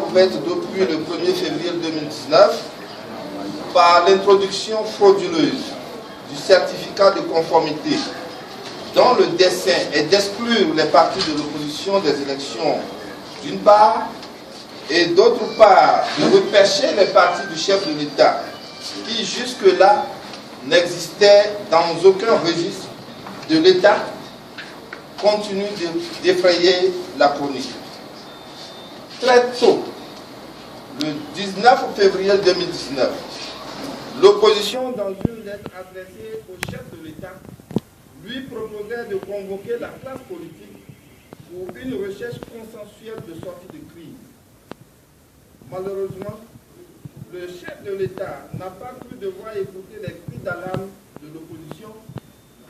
ouverte depuis le 1er février 2019 par l'introduction frauduleuse du certificat de conformité dont le dessein est d'exclure les partis de l'opposition des élections d'une part et d'autre part de repêcher les partis du chef de l'État qui jusque-là n'existaient dans aucun registre de l'État continue d'effrayer la chronique. Très tôt, le 19 février 2019, l'opposition, dans une lettre adressée au chef de l'État, lui proposait de convoquer la classe politique pour une recherche consensuelle de sortie de crise. Malheureusement, le chef de l'État n'a pas cru devoir écouter les cris d'alarme de l'opposition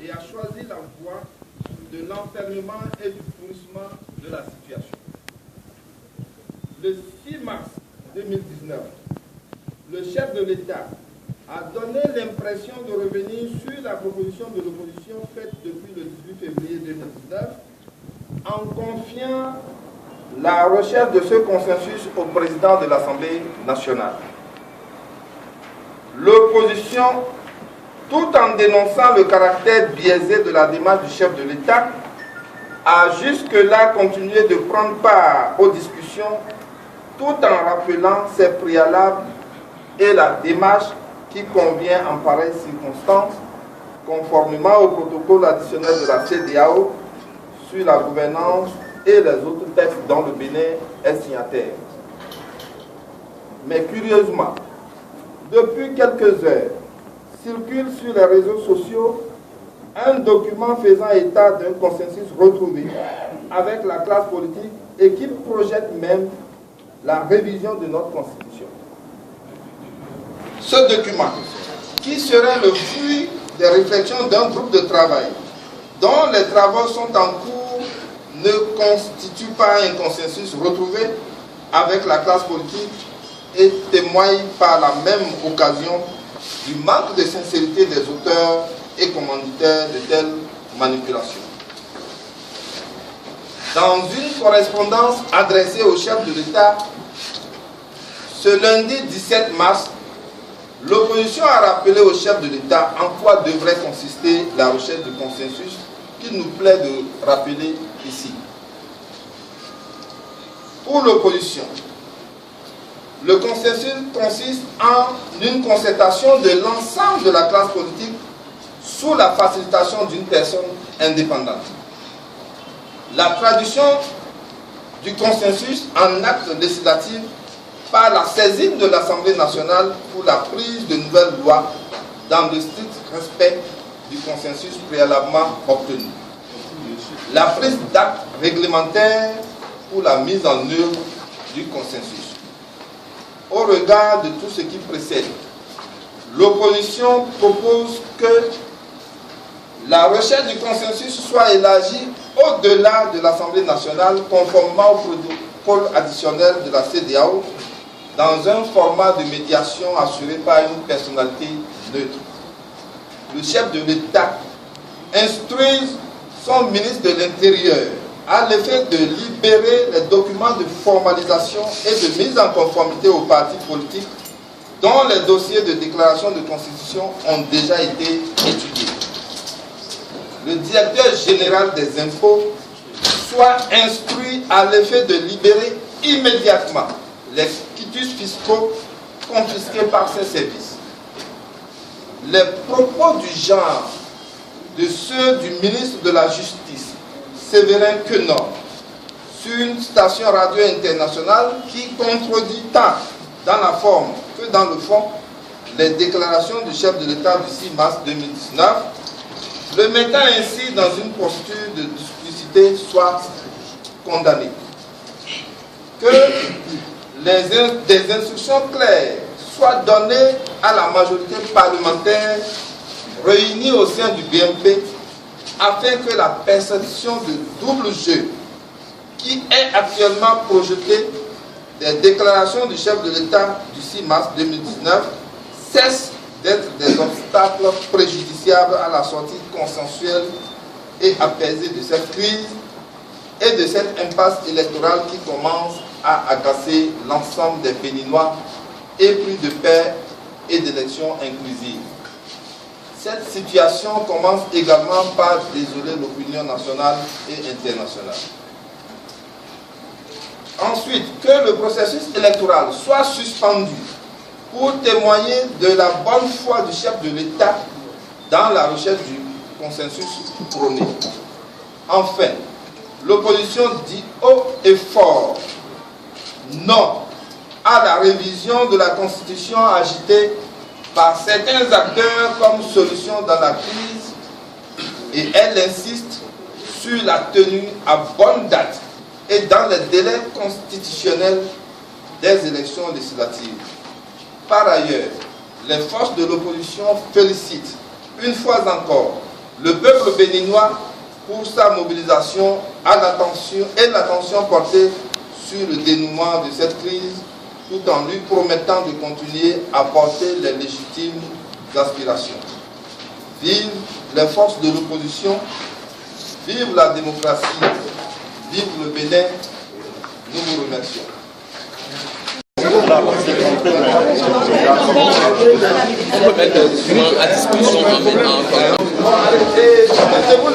et a choisi la voie de l'enfermement et du pourrissement de la situation. Le 6 mars 2019, le chef de l'État a donné l'impression de revenir sur la proposition de l'opposition faite depuis le 18 février 2019 en confiant la recherche de ce consensus au président de l'Assemblée nationale. L'opposition, tout en dénonçant le caractère biaisé de la démarche du chef de l'État, a jusque-là continué de prendre part aux discussions tout en rappelant ses préalables et la démarche qui convient en pareille circonstance, conformément au protocole additionnel de la CEDEAO sur la gouvernance et les autres textes dont le Bénin est signataire. Mais curieusement, depuis quelques heures, circule sur les réseaux sociaux un document faisant état d'un consensus retrouvé avec la classe politique et qui projette même la révision de notre Constitution. Ce document, qui serait le fruit des réflexions d'un groupe de travail dont les travaux sont en cours, ne constitue pas un consensus retrouvé avec la classe politique et témoigne par la même occasion du manque de sincérité des auteurs et commanditaires de telles manipulations. Dans une correspondance adressée au chef de l'État, ce lundi 17 mars, l'opposition a rappelé au chef de l'État en quoi devrait consister la recherche du consensus qu'il nous plaît de rappeler ici. Pour l'opposition, le consensus consiste en une concertation de l'ensemble de la classe politique sous la facilitation d'une personne indépendante. La traduction du consensus en acte législatif par la saisine de l'Assemblée nationale pour la prise de nouvelles lois dans le strict respect du consensus préalablement obtenu. La prise d'actes réglementaires pour la mise en œuvre du consensus. Au regard de tout ce qui précède, l'opposition propose que la recherche du consensus soit élargie au-delà de l'Assemblée nationale conformément au protocole additionnel de la CEDEAO dans un format de médiation assuré par une personnalité neutre. Le chef de l'État instruise son ministre de l'Intérieur à l'effet de libérer les documents de formalisation et de mise en conformité aux partis politiques dont les dossiers de déclaration de constitution ont déjà été étudiés. Le directeur général des impôts soit instruit à l'effet de libérer immédiatement les quitus fiscaux confisqués par ses services. Les propos du genre de ceux du ministre de la Justice, Séverin Quenon, sur une station radio internationale qui contredit tant dans la forme que dans le fond les déclarations du chef de l'État du 6 mars 2019, le mettant ainsi dans une posture de duplicité soit condamné. Que des instructions claires soient données à la majorité parlementaire réunie au sein du BMP afin que la perception de double jeu qui est actuellement projetée des déclarations du chef de l'État du 6 mars 2019 cesse d'être des obstacles préjudiciables à la sortie consensuelle et apaisée de cette crise et de cette impasse électorale qui commence a agacé l'ensemble des Béninois et plus de paix et d'élections inclusives. Cette situation commence également par désoler l'opinion nationale et internationale. Ensuite, que le processus électoral soit suspendu pour témoigner de la bonne foi du chef de l'État dans la recherche du consensus prôné. Enfin, l'opposition dit haut et fort non à la révision de la Constitution agitée par certains acteurs comme solution dans la crise, et elle insiste sur la tenue à bonne date et dans les délais constitutionnels des élections législatives. Par ailleurs, les forces de l'opposition félicitent une fois encore le peuple béninois pour sa mobilisation à l'attention portée sur le dénouement de cette crise, tout en lui promettant de continuer à porter les légitimes aspirations. Vive les forces de l'opposition, vive la démocratie, vive le Bénin, nous vous remercions. On peut mettre le document à disposition maintenant. C'est vous le